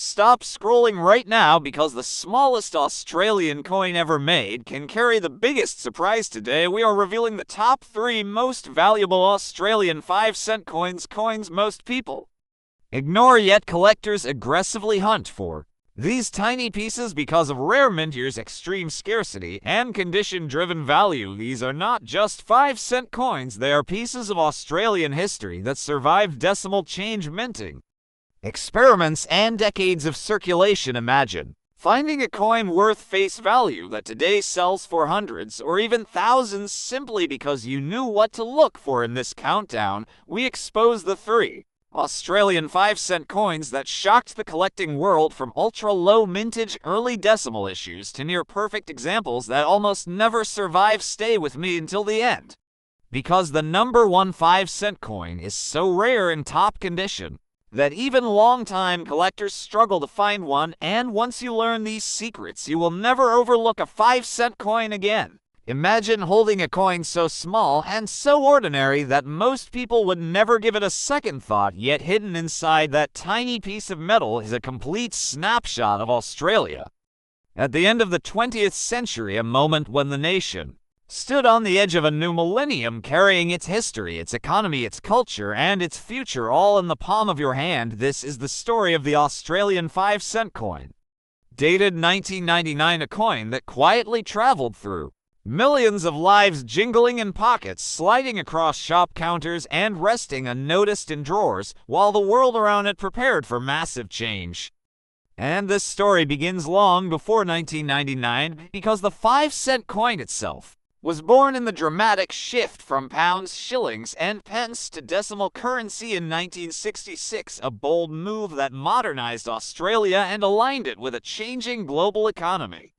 Stop scrolling right now because the smallest Australian coin ever made can carry the biggest surprise. Today we are revealing the top 3 most valuable Australian 5-cent coins most people ignore yet collectors aggressively hunt for. These tiny pieces because of rare mint years, extreme scarcity, and condition-driven value. These are not just 5-cent coins, they are pieces of Australian history that survived decimal change minting, experiments, and decades of circulation. Imagine finding a coin worth face value that today sells for hundreds or even thousands simply because you knew what to look for. In this countdown, we expose the 3 Australian 5-cent coins that shocked the collecting world, from ultra-low mintage early decimal issues to near-perfect examples that almost never survive. Stay with me until the end, because the number 1 5-cent coin is so rare and top condition that even long-time collectors struggle to find one, and once you learn these secrets, you will never overlook a 5-cent coin again. Imagine holding a coin so small and so ordinary that most people would never give it a second thought, yet hidden inside that tiny piece of metal is a complete snapshot of Australia. At the end of the 20th century, a moment when the nation stood on the edge of a new millennium, carrying its history, its economy, its culture, and its future all in the palm of your hand. This is the story of the Australian 5-cent coin. Dated 1999, a coin that quietly traveled through millions of lives, jingling in pockets, sliding across shop counters, and resting unnoticed in drawers, while the world around it prepared for massive change. And this story begins long before 1999, because the 5-cent coin itself was born in the dramatic shift from pounds, shillings, and pence to decimal currency in 1966, a bold move that modernized Australia and aligned it with a changing global economy.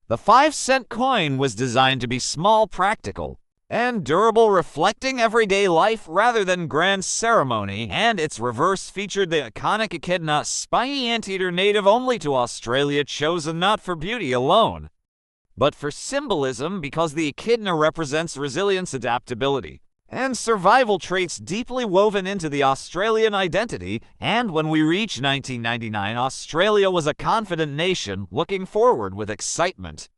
The 5-cent coin was designed to be small, practical, and durable, reflecting everyday life rather than grand ceremony, and its reverse featured the iconic echidna, spiny anteater native only to Australia, chosen not for beauty alone, but for symbolism, because the echidna represents resilience, adaptability, and survival traits deeply woven into the Australian identity. And when we reach 1999, Australia was a confident nation looking forward with excitement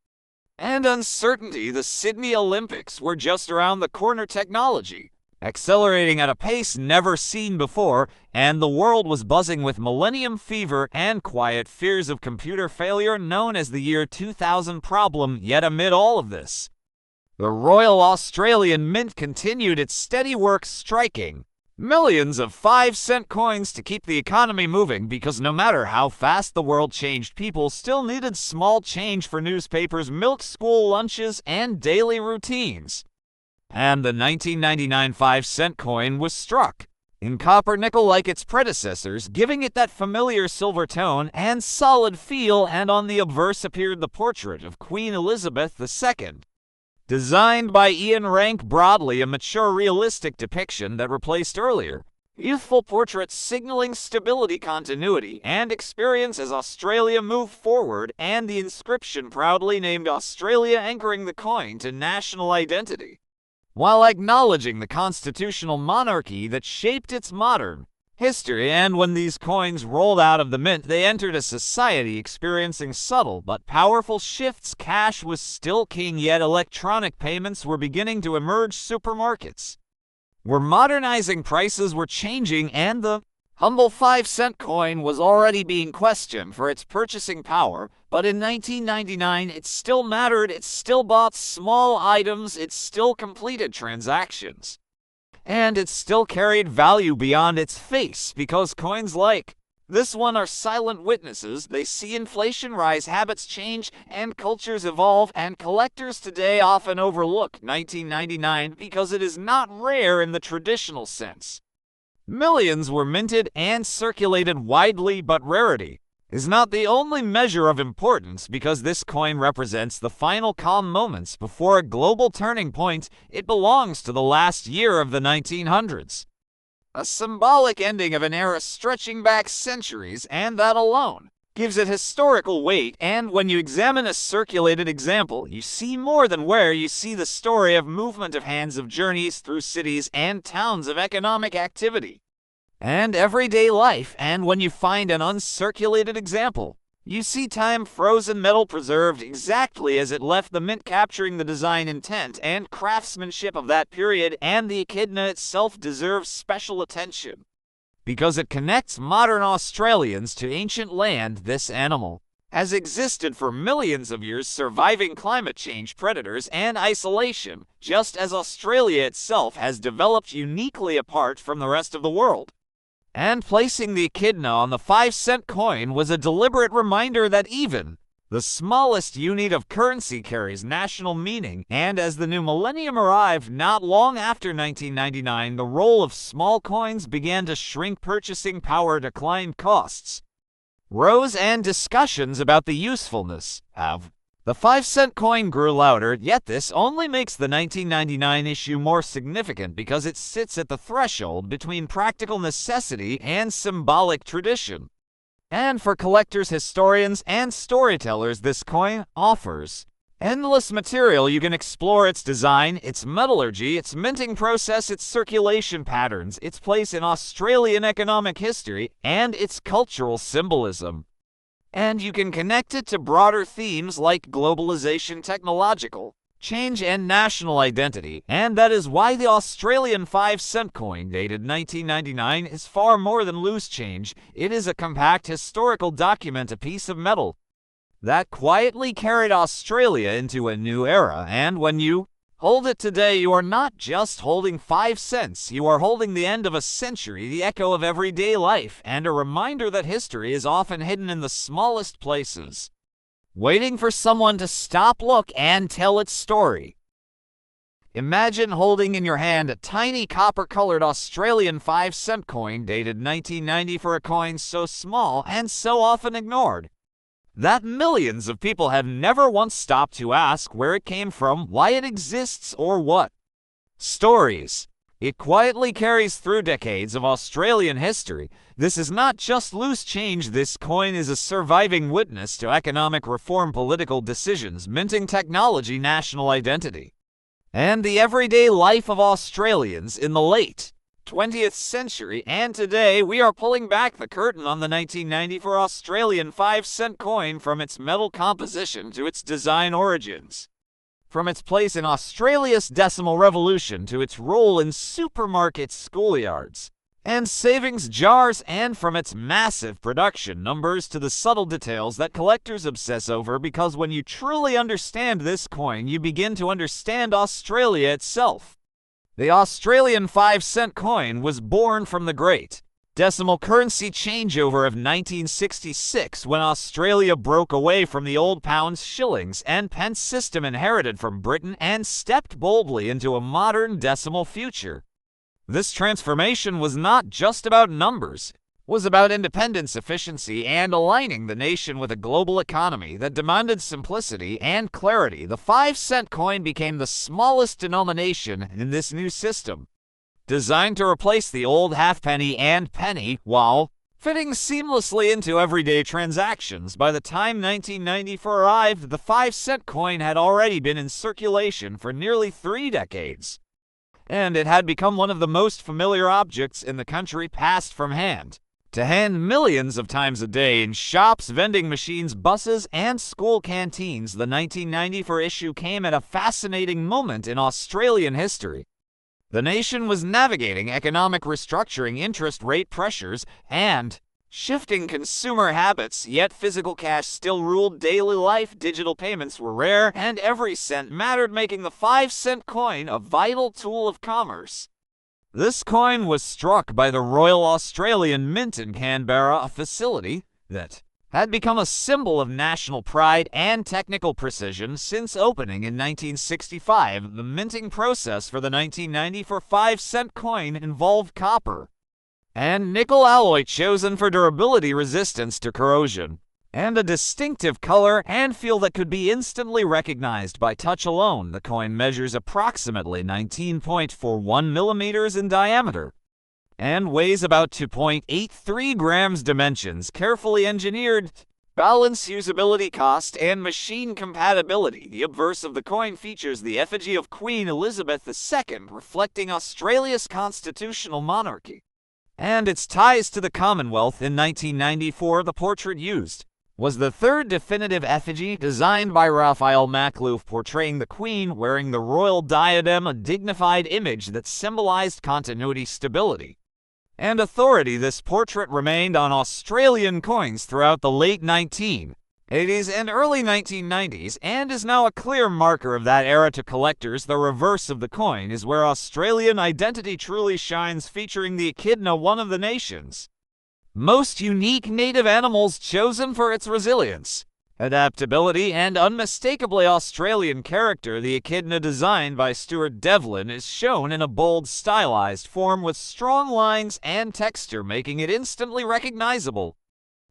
and uncertainty. The Sydney Olympics were just around the corner, technology accelerating at a pace never seen before, and the world was buzzing with millennium fever and quiet fears of computer failure known as the year 2000 problem. Yet amid all of this, the Royal Australian Mint continued its steady work, striking millions of 5-cent coins to keep the economy moving, because no matter how fast the world changed, people still needed small change for newspapers, milk, school lunches, and daily routines. And the 1999 5-cent coin was struck in copper nickel like its predecessors, giving it that familiar silver tone and solid feel. And on the obverse appeared the portrait of Queen Elizabeth II, designed by Ian Rank Broadley, a mature, realistic depiction that replaced earlier youthful portraits, signaling stability, continuity, and experience as Australia moved forward, and the inscription proudly named Australia, anchoring the coin to national identity, while acknowledging the constitutional monarchy that shaped its modern history. And when these coins rolled out of the mint, they entered a society experiencing subtle but powerful shifts. Cash was still king, yet electronic payments were beginning to emerge. Supermarkets were modernizing, prices were changing, and the humble 5-cent coin was already being questioned for its purchasing power. But in 1999, it still mattered. It still bought small items, it still completed transactions, and it still carried value beyond its face, because coins like this one are silent witnesses. They see inflation rise, habits change, and cultures evolve, and collectors today often overlook 1999 because it is not rare in the traditional sense. Millions were minted and circulated widely, but rarity is not the only measure of importance, because this coin represents the final calm moments before a global turning point. It belongs to the last year of the 1900s, a symbolic ending of an era stretching back centuries, and that alone gives it historical weight. And when you examine a circulated example, you see more than wear. You see the story of movement of hands, of journeys through cities and towns, of economic activity and everyday life, and when you find an uncirculated example, you see time frozen metal preserved exactly as it left the mint, capturing the design intent and craftsmanship of that period, and the echidna itself deserves special attention. Because it connects modern Australians to ancient land, this animal has existed for millions of years, surviving climate change, predators, and isolation, just as Australia itself has developed uniquely apart from the rest of the world. And placing the echidna on the 5-cent coin was a deliberate reminder that even the smallest unit of currency carries national meaning, and as the new millennium arrived not long after 1999, the role of small coins began to shrink, purchasing power declined, costs rose, and discussions about the usefulness of the 5-cent coin grew louder. Yet this only makes the 1999 issue more significant because it sits at the threshold between practical necessity and symbolic tradition. And for collectors, historians, and storytellers, this coin offers endless material. You can explore its design, its metallurgy, its minting process, its circulation patterns, its place in Australian economic history, and its cultural symbolism. And you can connect it to broader themes like globalization, technological change, and national identity. And that is why the Australian 5-cent coin, dated 1999, is far more than loose change. It is a compact historical document, a piece of metal that quietly carried Australia into a new era. And when you hold it today, you are not just holding 5 cents, you are holding the end of a century, the echo of everyday life, and a reminder that history is often hidden in the smallest places, waiting for someone to stop, look, and tell its story. Imagine holding in your hand a tiny copper-colored Australian 5-cent coin dated 1990, for a coin so small and so often ignored that millions of people have never once stopped to ask where it came from, why it exists, or what stories it quietly carries through decades of Australian history. This is not just loose change. This coin is a surviving witness to economic reform, political decisions, minting technology, national identity, and the everyday life of Australians in the late 20th century. And today we are pulling back the curtain on the 1994 Australian 5-cent coin, from its metal composition to its design origins, from its place in Australia's decimal revolution to its role in supermarkets, schoolyards, and savings jars, and from its massive production numbers to the subtle details that collectors obsess over. Because when you truly understand this coin, you begin to understand Australia itself. The Australian 5-cent coin was born from the great decimal currency changeover of 1966, when Australia broke away from the old pounds, shillings, and pence system inherited from Britain and stepped boldly into a modern decimal future. This transformation was not just about numbers. It was about independence, efficiency, and aligning the nation with a global economy that demanded simplicity and clarity. The 5-cent coin became the smallest denomination in this new system, designed to replace the old halfpenny and penny while fitting seamlessly into everyday transactions. By the time 1994 arrived, the 5-cent coin had already been in circulation for nearly 3 decades, and it had become one of the most familiar objects in the country, passed from hand to hand millions of times a day in shops, vending machines, buses, and school canteens. The 1994 issue came at a fascinating moment in Australian history. The nation was navigating economic restructuring, interest rate pressures, and shifting consumer habits, yet physical cash still ruled daily life. Digital payments were rare, and every cent mattered, making the 5-cent coin a vital tool of commerce. This coin was struck by the Royal Australian Mint in Canberra, a facility that had become a symbol of national pride and technical precision since opening in 1965. The minting process for the 1994 5-cent coin involved copper and nickel alloy, chosen for durability, resistance to corrosion, and a distinctive color and feel that could be instantly recognized by touch alone. The coin measures approximately 19.41 millimeters in diameter and weighs about 2.83 grams. Dimensions carefully engineered, balance usability, cost, and machine compatibility. The obverse of the coin features the effigy of Queen Elizabeth II, reflecting Australia's constitutional monarchy, and its ties to the Commonwealth. In 1994, the portrait used was the third definitive effigy designed by Raphael Maklouf, portraying the Queen wearing the royal diadem, a dignified image that symbolized continuity, stability, and authority. This portrait remained on Australian coins throughout the late 1980s and early 1990s, and is now a clear marker of that era to collectors. The reverse of the coin is where Australian identity truly shines, featuring the echidna, one of the nation's most unique native animals, chosen for its resilience, adaptability, and unmistakably Australian character. The echidna, designed by Stuart Devlin, is shown in a bold, stylized form with strong lines and texture, making it instantly recognizable.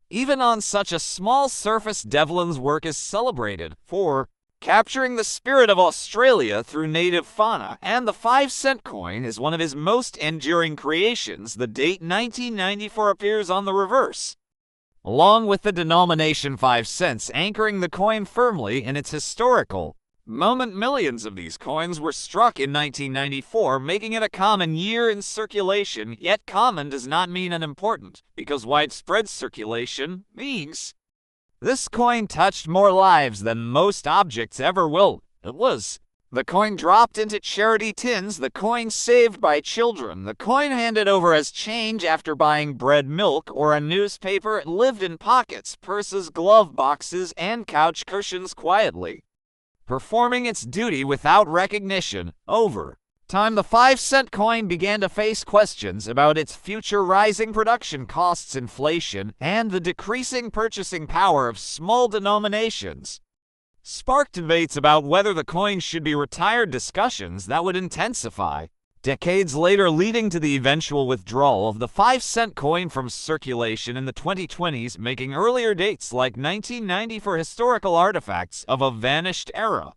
Even on such a small surface, Devlin's work is celebrated for capturing the spirit of Australia through native fauna, and the 5-cent coin is one of his most enduring creations. The date 1994 appears on the reverse, along with the denomination 5 cents, anchoring the coin firmly in its historical moment. Millions of these coins were struck in 1994, making it a common year in circulation. Yet common does not mean unimportant, because widespread circulation means this coin touched more lives than most objects ever will. It was the coin dropped into charity tins, the coin saved by children, the coin handed over as change after buying bread, milk, or a newspaper. It lived in pockets, purses, glove boxes, and couch cushions, quietly performing its duty without recognition. Over time, the 5-cent coin began to face questions about its future. Rising production costs, inflation, and the decreasing purchasing power of small denominations sparked debates about whether the coin should be retired, discussions that would intensify decades later, leading to the eventual withdrawal of the 5-cent coin from circulation in the 2020s, making earlier dates like 1990 for historical artifacts of a vanished era.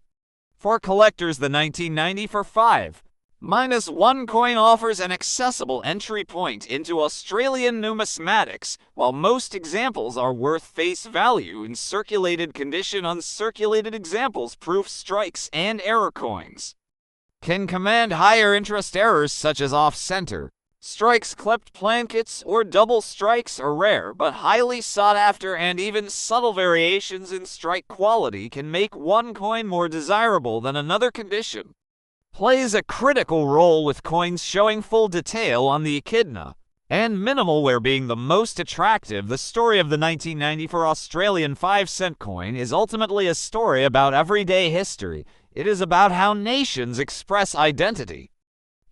For collectors, the 1990 for 5-1 coin offers an accessible entry point into Australian numismatics. While most examples are worth face value in circulated condition, uncirculated examples, proof strikes, and error coins can command higher interest. Errors such as off-center strikes, clipped plankets, or double strikes are rare but highly sought after, and even subtle variations in strike quality can make one coin more desirable than another. Condition plays a critical role, with coins showing full detail on the echidna and minimal wear being the most attractive. The story of the 1994 Australian 5-cent coin is ultimately a story about everyday history. It is about how nations express identity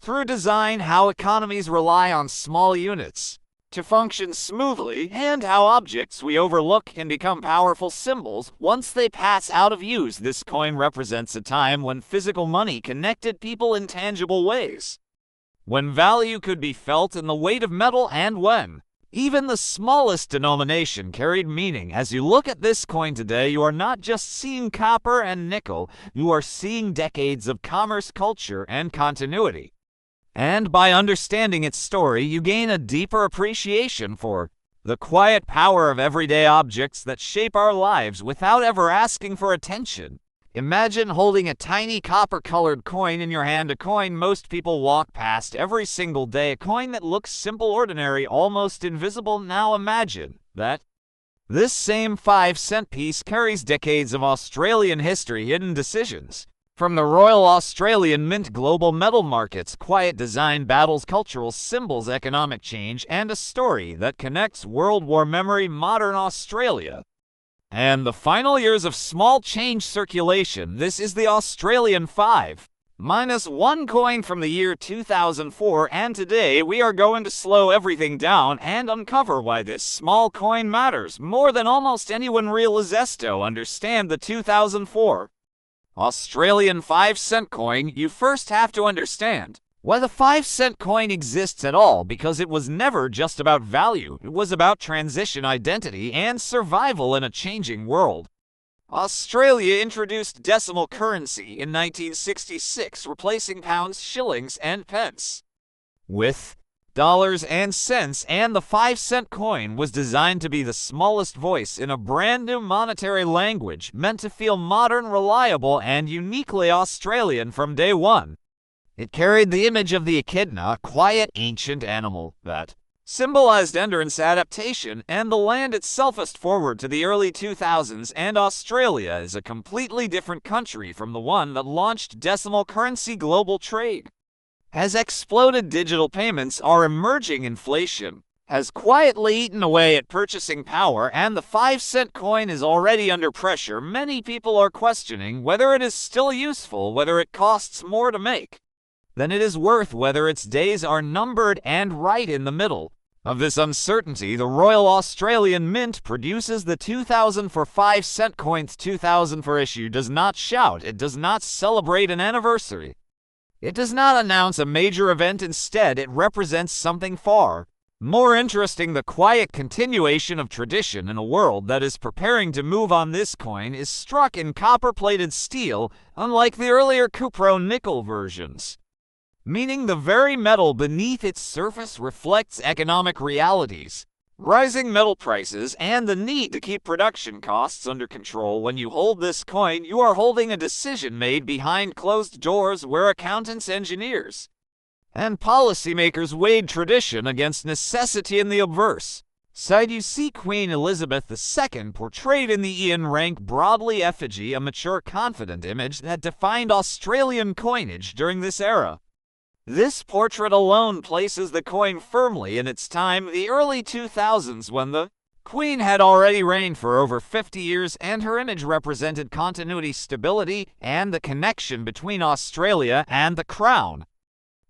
through design, how economies rely on small units to function smoothly, and how objects we overlook can become powerful symbols once they pass out of use. This coin represents a time when physical money connected people in tangible ways, when value could be felt in the weight of metal, and when even the smallest denomination carried meaning. As you look at this coin today, you are not just seeing copper and nickel, you are seeing decades of commerce, culture, and continuity. And by understanding its story, you gain a deeper appreciation for the quiet power of everyday objects that shape our lives without ever asking for attention. Imagine holding a tiny copper-colored coin in your hand, a coin most people walk past every single day, a coin that looks simple, ordinary, almost invisible. Now imagine that this same 5-cent piece carries decades of Australian history, hidden decisions, from the Royal Australian Mint, global metal markets, quiet design battles, cultural symbols, economic change, and a story that connects World War memory, modern Australia, and the final years of small change circulation. This is the Australian 5-1 coin from the year 2004, and today we are going to slow everything down and uncover why this small coin matters more than almost anyone realizes. To understand the 2004 Australian 5-cent coin, you first have to understand why the 5-cent coin exists at all, because it was never just about value. It was about transition, identity, and survival in a changing world. Australia introduced decimal currency in 1966, replacing pounds, shillings, and pence with dollars and cents, and the 5-cent coin was designed to be the smallest voice in a brand new monetary language, meant to feel modern, reliable, and uniquely Australian from day one. It carried the image of the echidna, a quiet, ancient animal that symbolized endurance, adaptation, and the land itself. Fast forward to the early 2000s, and Australia is a completely different country from the one that launched decimal currency global trade. Has exploded digital payments are emerging, inflation has quietly eaten away at purchasing power, and the 5-cent coin is already under pressure. Many people are questioning whether it is still useful, whether it costs more to make than it is worth, whether its days are numbered. And right in the middle of this uncertainty, the Royal Australian Mint produces the 2000 for 5-cent coins. 2000 for issue does not shout, it does not celebrate an anniversary, it does not announce a major event. Instead, it represents something far more interesting, the quiet continuation of tradition in a world that is preparing to move on. This coin is struck in copper-plated steel, unlike the earlier cupro-nickel versions, meaning the very metal beneath its surface reflects economic realities, rising metal prices, and the need to keep production costs under control. When you hold this coin, you are holding a decision made behind closed doors, where accountants, engineers, and policymakers weighed tradition against necessity. In the obverse side, you see Queen Elizabeth II portrayed in the Ian rank broadly effigy, a mature, confident image that defined Australian coinage during this era. This portrait alone places the coin firmly in its time, the early 2000s, when the Queen had already reigned for over 50 years, and her image represented continuity, stability, and the connection between Australia and the Crown.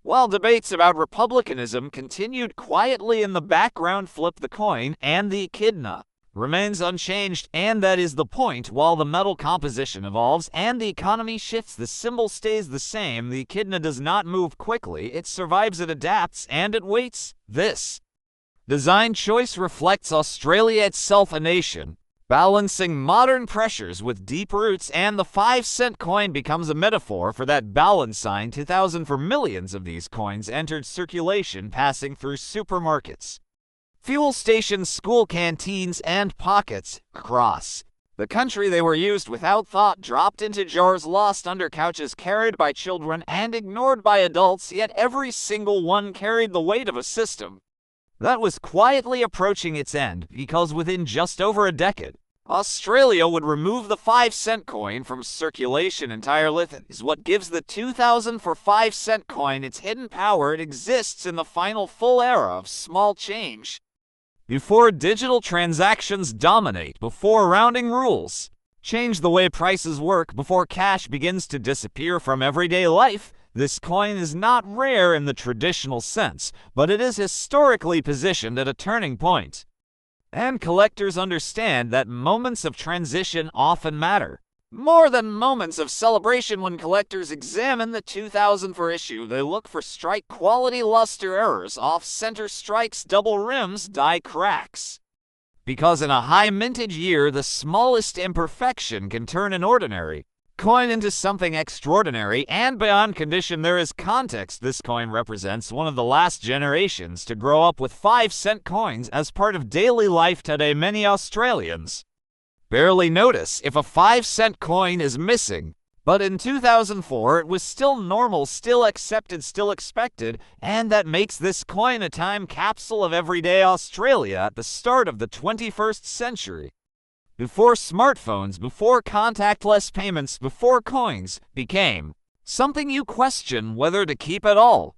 While debates about republicanism continued quietly in the background, flip the coin, and the echidna remains unchanged, and that is the point. While the metal composition evolves and the economy shifts, the symbol stays the same. The echidna does not move quickly, it survives, it adapts, and it waits. This design choice reflects Australia itself, a nation balancing modern pressures with deep roots, and the 5-cent coin becomes a metaphor for that balance. Sign 2000 for millions of these coins entered circulation, passing through supermarkets, fuel stations, school canteens, and pockets across the country. They were used without thought, dropped into jars, lost under couches, carried by children, and ignored by adults, yet every single one carried the weight of a system that was quietly approaching its end, because within just over a decade, Australia would remove the 5-cent coin from circulation entirely. That is what gives the 2000 for 5-cent coin its hidden power. It exists in the final full era of small change, before digital transactions dominate, before rounding rules change the way prices work, before cash begins to disappear from everyday life. This coin is not rare in the traditional sense, but it is historically positioned at a turning point. And collectors understand that moments of transition often matter more than moments of celebration. When collectors examine the 2000 for issue, they look for strike quality, luster errors, off-center strikes, double rims, die cracks. Because in a high mintage year, the smallest imperfection can turn an ordinary coin into something extraordinary. And beyond condition, there is context. This coin represents one of the last generations to grow up with 5-cent coins as part of daily life. Today, many Australians barely notice if a 5-cent coin is missing, but in 2004 it was still normal, still accepted, still expected, and that makes this coin a time capsule of everyday Australia at the start of the 21st century. Before smartphones, before contactless payments, before coins became something you question whether to keep at all.